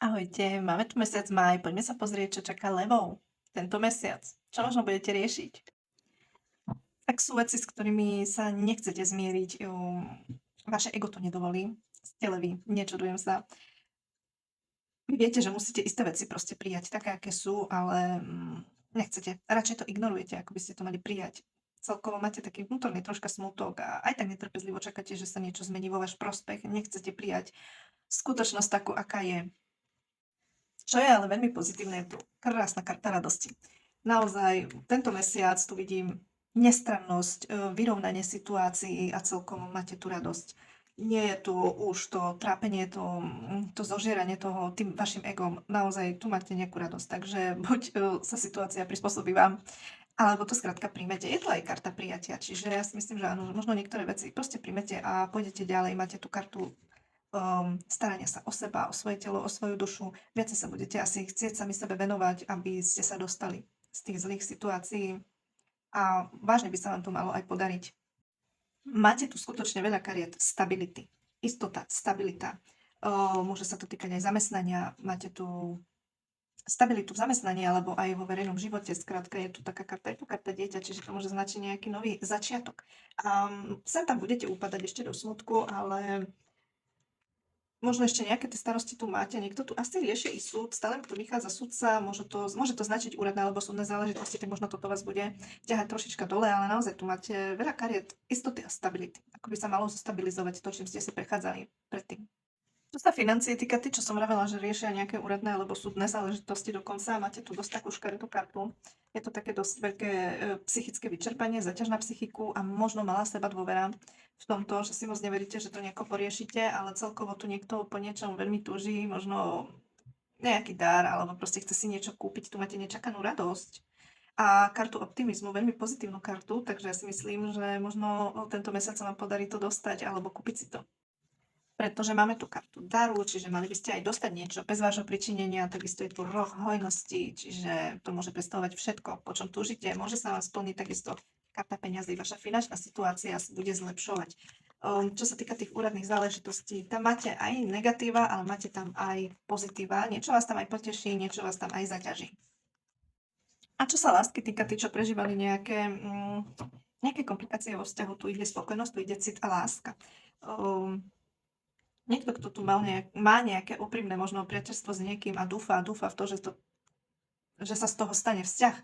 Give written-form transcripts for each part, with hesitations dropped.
Ahojte, máme tu mesiac máj, poďme sa pozrieť, čo čaká levou tento mesiac. Čo možno budete riešiť? Ak sú veci, s ktorými sa nechcete zmieriť, vaše ego to nedovolí, ste leví, nečudujem sa. Vy viete, že musíte isté veci proste prijať také, aké sú, ale nechcete. Radšej to ignorujete, ako by ste to mali prijať. Celkovo máte taký vnútorný troška smutok a aj tak netrpezlivo čakáte, že sa niečo zmení vo váš prospech. Nechcete prijať skutočnosť takú, aká je. Čo je ale veľmi pozitívne, je tu krásna karta radosti. Naozaj, tento mesiac tu vidím nestrannosť, vyrovnanie situácií a celkovo máte tu radosť. Nie je tu už to trápenie, to zožieranie toho tým vašim egom. Naozaj, tu máte nejakú radosť. Takže buď sa situácia prispôsobí vám, alebo to skrátka príjmete. Je to aj karta prijatia, čiže ja si myslím, že áno, možno niektoré veci proste príjmete a pôjdete ďalej. Máte tú kartu starania sa o seba, o svoje telo, o svoju dušu. Viacej sa budete asi chcieť sami sebe venovať, aby ste sa dostali z tých zlých situácií a vážne by sa vám to malo aj podariť. Máte tu skutočne veľa kariet stability, istota, stabilita. Môže sa to týkať aj zamestnania, máte tu stabilitu v zamestnaní alebo aj vo verejnom živote. Skrátka je tu taká karta, je tu karta dieťa, čiže to môže značiť nejaký nový začiatok. Sem tam budete upadať ešte do smutku, ale možno ešte nejaké tie starosti tu máte, niekto tu asi rieši i súd, stále mi tu vychádza sudca, môže to značiť úradné alebo súdne záležitosti, tak možno toto vás bude ťahať trošička dole, ale naozaj tu máte veľa kariet istoty a stability. Ako by sa malo zostabilizovať to, čím ste si prechádzali predtým. Čo sa financií týka, tí, čo som vravela, že riešia nejaké úradné alebo súdne záležitosti dokonca, máte tu dosť takú škaredú kartu. Je to také dosť veľké psychické vyčerpanie, zaťaž na psychiku a možno malá seba dôvera v tomto, že si moc neveríte, že to nejako poriešite, ale celkovo tu niekto po niečom veľmi túži, možno nejaký dar, alebo proste chce si niečo kúpiť, tu máte nečakanú radosť. A kartu optimizmu, veľmi pozitívnu kartu, takže ja si myslím, že možno tento mesiac sa vám podarí to dostať alebo kúpiť si to. Pretože máme tu kartu daru, čiže mali by ste aj dostať niečo bez vášho pričinenia, takisto je tu roh hojnosti, čiže to môže predstavovať všetko, po čom túžite. Môže sa vám splniť takisto karta peňazí, vaša finančná situácia sa bude zlepšovať. Čo sa týka tých úradných záležitostí, tam máte aj negatíva, ale máte tam aj pozitíva. Niečo vás tam aj poteší, niečo vás tam aj zaťaží. A čo sa lásky týka, tí, čo prežívali nejaké komplikácie vo vzťahu, tu ide spokojnosť, tu ide cit a láska. Niekto, kto tu má nejaké úprimné možno priateľstvo s niekým a dúfa v to, že sa z toho stane vzťah.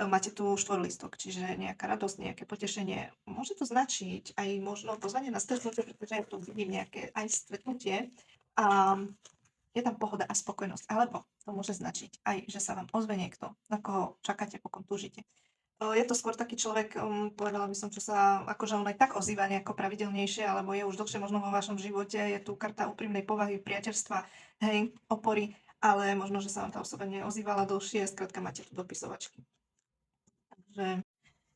Máte tu štvorlistok, čiže nejaká radosť, nejaké potešenie. Môže to značiť aj možno pozvanie na stretnutie, pretože ja tu vidím nejaké aj stretnutie a je tam pohoda a spokojnosť. Alebo to môže značiť aj, že sa vám ozve niekto, na koho čakáte, po kom túžite. Je to skôr taký človek, povedala by som, čo sa akože on aj tak ozýva nejako pravidelnejšie, alebo je už dlhšie možno vo vašom živote, je tu karta úprimnej povahy, priateľstva, hej, opory, ale možno, že sa vám tá osoba neozývala dlhšie, skrátka máte tu dopisovačky. Takže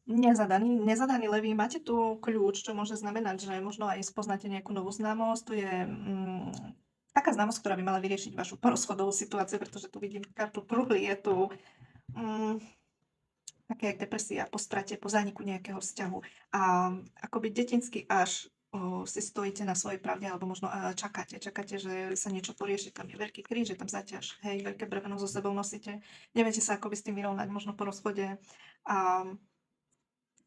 nezadaný levý, máte tu kľúč, čo môže znamenať, že možno aj spoznáte nejakú novú známosť, tu je taká známosť, ktorá by mala vyriešiť vašu porozchodovú situáciu, pretože tu vidím kartu truhly, je tu mm, také jak depresia po strate, po zániku nejakého vzťahu. A akoby detinsky až si stojíte na svojej pravde, alebo možno čakáte, že sa niečo porieši, tam je veľký kríž, je tam zaťaž, hej, veľké bremeno so sebou nosíte, neviete sa akoby s tým vyrovnať, možno po rozchode. A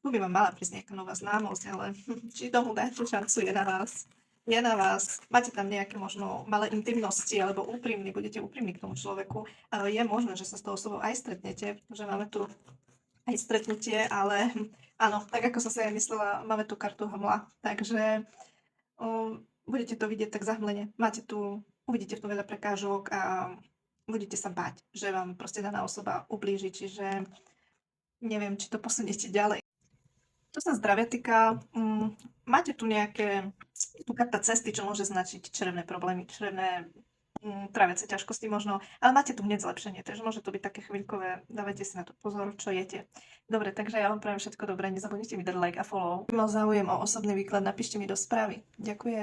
tu by vám mala prísť nejaká nová známosť, ale či tomu dáte šancu, je na vás. Je na vás. Máte tam nejaké možno malé intimnosti, alebo budete úprimní k tomu človeku. Je možné, že sa s tou osobou aj stretnete, pretože máme tu aj stretnutie, ale áno, tak ako som si aj myslela, máme tu kartu hmla, takže budete to vidieť tak zahmlene. Uvidíte v tom veľa prekážok a budete sa báť, že vám proste daná osoba ublíži, čiže neviem, či to posuniete ďalej. Čo sa zdravia týka, máte tu tu karta cesty, čo môže značiť črevné problémy, tráviace ťažkosti možno, ale máte tu hneď zlepšenie, takže môže to byť také chvíľkové, dávajte si na to pozor, čo jete. Dobre, takže ja vám prajem všetko dobré, nezabudnite mi dať like a follow. Ak mal záujem o osobný výklad, napíšte mi do správy. Ďakujem.